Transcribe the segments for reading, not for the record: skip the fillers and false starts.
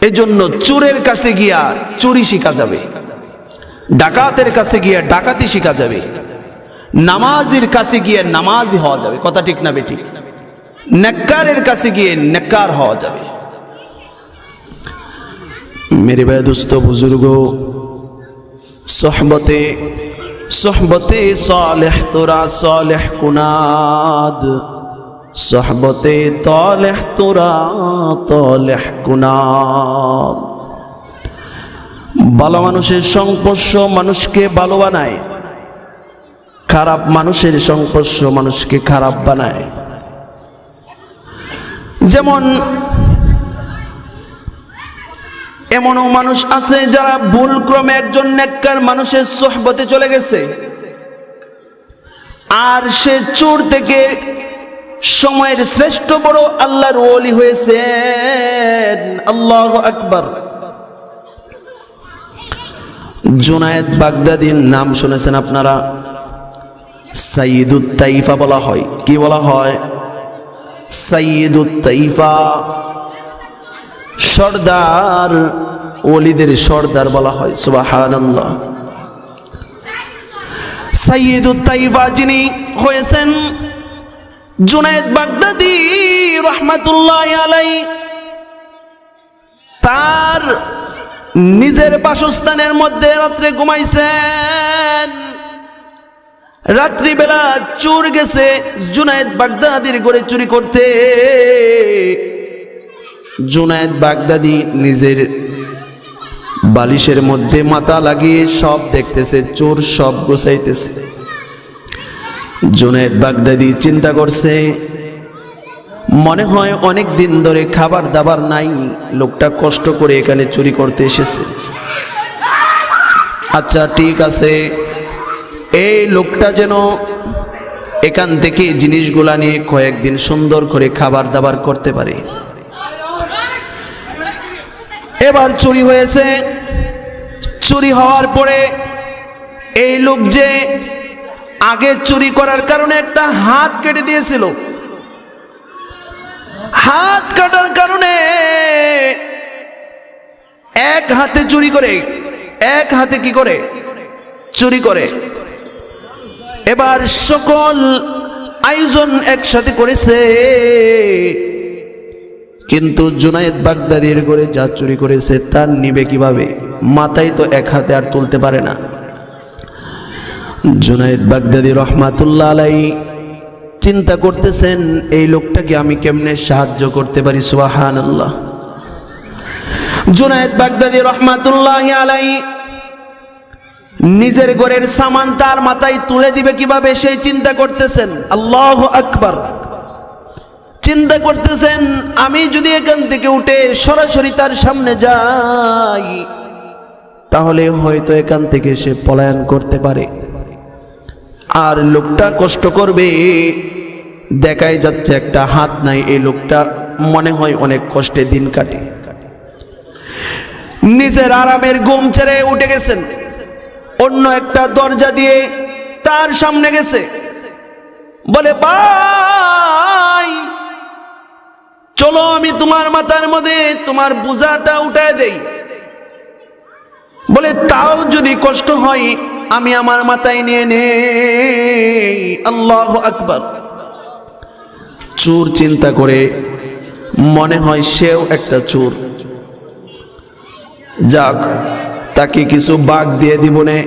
এজন্য চোরের কাছে গিয়া চুরি শিখা যাবে, ডাকাতের কাছে গিয়া ডাকাতি শিখা যাবে, নামাজির কাছে গিয়ে নামাজি হওয়া যাবে। কথা ঠিক না বেঠিক? নেককারের কাছে গিয়ে নেককার হওয়া যাবে। मेरे भाई दोस्तों बुजुर्गो, सोहबते सालेह तोरा सालेह कुनाद, सोहबते तालेह तोरा तालेह कुनाद। ভালো মানুষের সংস্পর্শ মানুষকে ভালো বানায়, খারাপ মানুষের সংস্পর্শ মানুষকে খারাপ বানায়। যেমন এমনও মানুষ আছে যারা ভুলক্রমে একজন নেককার মানুষের সোহবতে চলে গেছে, আর সে চোর থেকে সময়ের শ্রেষ্ঠ বড় আল্লাহর ওলি হয়েছে। আল্লাহু আকবার। জুনায়েদ বাগদাদীর নাম শুনেছেন আপনারা? সাইয়্যিদুত তাইফা বলা হয়। কি বলা হয়? সাইয়্যিদুত তাইফা, সর্দার, ওলিদের সর্দার বলা হয়। সুবহানাল্লাহ। সাইয়্যিদুত তাইফা যিনি হয়েছেন জুনায়েদ বাগদাদী রাহমাতুল্লাহি আলাইহি, তার নিজের বাসস্থানের মধ্যে রাত্রে ঘুমাইছেন। রাত্রিবেলা চোর গেছে জুনায়েদ বাগদাদীর ঘরে চুরি করতে। জুনায়েদ বাগদাদী নিজের বালিশের মধ্যে মাথা লাগিয়ে সব দেখতেছে, চোর সব গোছাইতেছে। জুনায়েদ বাগদাদী চিন্তা করছে, মনে হয় অনেক দিন ধরে খাবার দাবার নাই, লোকটা কষ্ট করে এখানে চুরি করতে এসেছে। আচ্ছা ঠিক আছে, এই লোকটা যেন এখান থেকে জিনিসগুলা নিয়ে কয়েকদিন সুন্দর করে খাবার দাবার করতে পারে। এবার চুরি হয়েছে। চুরি হওয়ার পরে এই লোক যে আগে চুরি করার কারণে একটা হাত কেটে দিয়েছিল, হাত কাটার কারণে এক হাতে চুরি করে, এক হাতে কি করে চুরি করে। এবার সকল আয়োজন একসাথে করেছে, কিন্তু জুনায়েদ বাগদাদীর ঘরে যা চুরি করেছে তার নিবে কিভাবে? মাথায় তো এক হাতে আর তুলতে পারে না। জুনায়েদ বাগদাদী রাহমাতুল্লাহ আলাইহি চিন্তা করতেছেন, এই লোকটাকে আমি কেমনে সাহায্য করতে পারি। সুবহানাল্লাহ। জুনায়েদ বাগদাদী রাহমাতুল্লাহি আলাইহি নিজের ঘরের সামান তার মাথায় তুলে দিবে কিভাবে সেই চিন্তা করতেছেন। আল্লাহু আকবার। চিন্তা করতেছেন, আমি যদি এখান থেকে উঠে সরাসরি তার সামনে যাই তাহলে হয়তো এখান থেকে সে পলায়ন করতে পারে, আর লোকটা কষ্ট করবে। দেখাই যাচ্ছে একটা হাত নাই, এই লোকটা মনে হয় অনেক কষ্টে দিন কাটে। নিজের আরামের ঘুম ছেড়ে উঠে গেছেন, অন্য একটা দরজা দিয়ে তার সামনে গেছে, বলে ভাই চলো আমি তোমার মাথার মধ্যে তোমার বোঝাটা উঠায় দেই। বলে তাও যদি কষ্ট হয় আমি আমার মাথায় নিয়ে নেই। আল্লাহু আকবার। চোর চিন্তা করে মনে হয় সেও একটা চোর, যাক তাকে কিছু ভাগ দিয়ে দিব নে,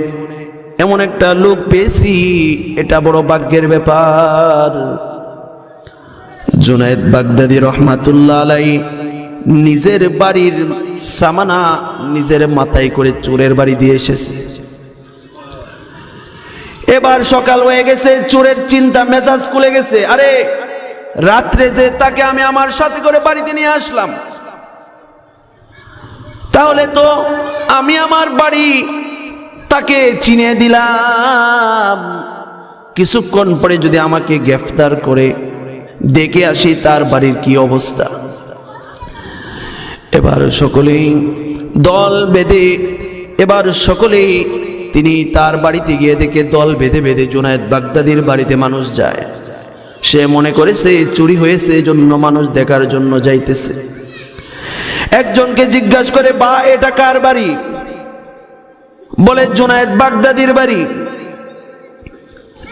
এমন একটা লোক পেয়েছি, এটা বড় ভাগ্যের ব্যাপার। জুনায়েদ বাগদাদী রাহমাতুল্লাহ আলাইহি নিজের বাড়ির সামানা নিজের মাথায় করে চোরের বাড়ি দিয়ে এসেছে। এবার সকাল হয়ে গেছে, চোরের চিন্তা মেজাজ খুলে গেছে, আরে রাত্রে যে তাকে আমি আমার সাথে করে বাড়িতে নিয়ে আসলাম, তাহলে তো আমি আমার বাড়ি তাকে চিনিয়ে দিলাম। কিছুক্ষণ পরে যদি আমাকে গ্রেফতার করে দেখে আসি তার বাড়ির কি অবস্থা। এবার সকলেই দল বেঁধে, এবার সকলেই তিনি তার বাড়িতে গিয়ে দেখে দল বেঁধে বেঁধে জুনায়েদ বাগদাদীর বাড়িতে মানুষ যায়। সে মনে করেছে চুরি হয়েছে, এজন্য মানুষ দেখার জন্য যাইতেছে। একজনকে জিজ্ঞাসা করে, বা এটা কার বাড়ি? বলে জুনায়েদ বাগদাদির বাড়ি।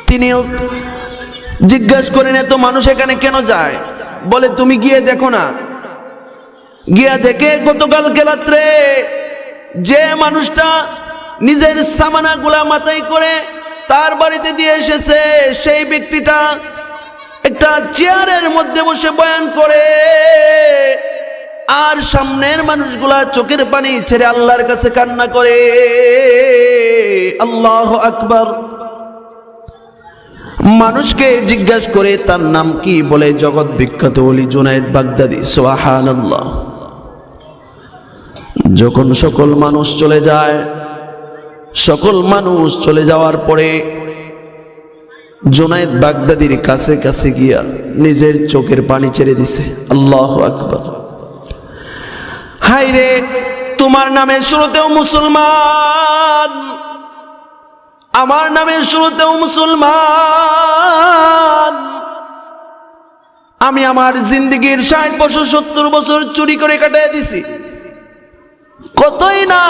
তিনিও জিজ্ঞাসা করেন, এত মানুষ এখানে কেন যায়? বলে তুমি গিয়ে দেখো না। গিয়া দেখে গতকালকে রাত্রে যে মানুষটা নিজের সামানাগুলা মাথায় করে তার বাড়িতে দিয়ে এসেছে, সেই ব্যক্তিটা একটা চেয়ারের মধ্যে বসে বয়ান করে, আর সামনের মানুষগুলা চোখের পানি ছেড়ে আল্লাহর কাছে কান্না করে। আল্লাহু আকবার। মানুষকে জিজ্ঞাসা করে তার নাম কি? বলে জগৎ বিখ্যাত ওলি জুনায়েদ বাগদাদি। সুবহানাল্লাহ। যখন সকল মানুষ চলে যায়, সকল মানুষ চলে যাওয়ার পরে জুনায়েদ বাগদাদির কাছে কাছে গিয়া নিজের চোখের পানি ছেড়ে দিছে। আল্লাহু আকবার। হায় রে, তোমার নামের শুরুতেও মুসলমান, আমার নামের শুরুতেও মুসলমান। আমি আমার জিন্দেগির 60 বছর 70 বছর চুরি করে কাটিয়ে দিছি, কতই না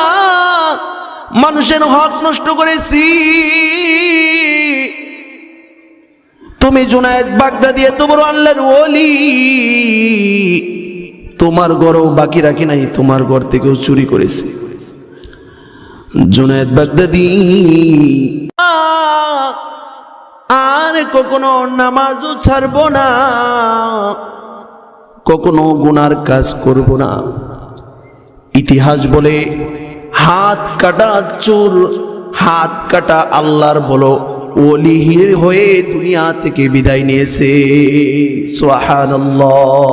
মানুষের হক নষ্ট করেছি। তুমি জুনায়েদ বাগদাদি এত বড় আল্লাহর ওলি, তোমার ঘরও বাকি রাখি নাই, তোমার ঘর থেকেও চুরি করেছি। জুনায়েদ বাগদাদি আর কখনো নামাজও ছাড়ব না, কখনো গুনার কাজ করব না। ইতিহাস বলে হাত কাটা চোর, হাত কাটা আল্লাহর বলো ওলি হয়ে দুনিয়া থেকে বিদায় নিয়েছে। সুবহানাল্লাহ।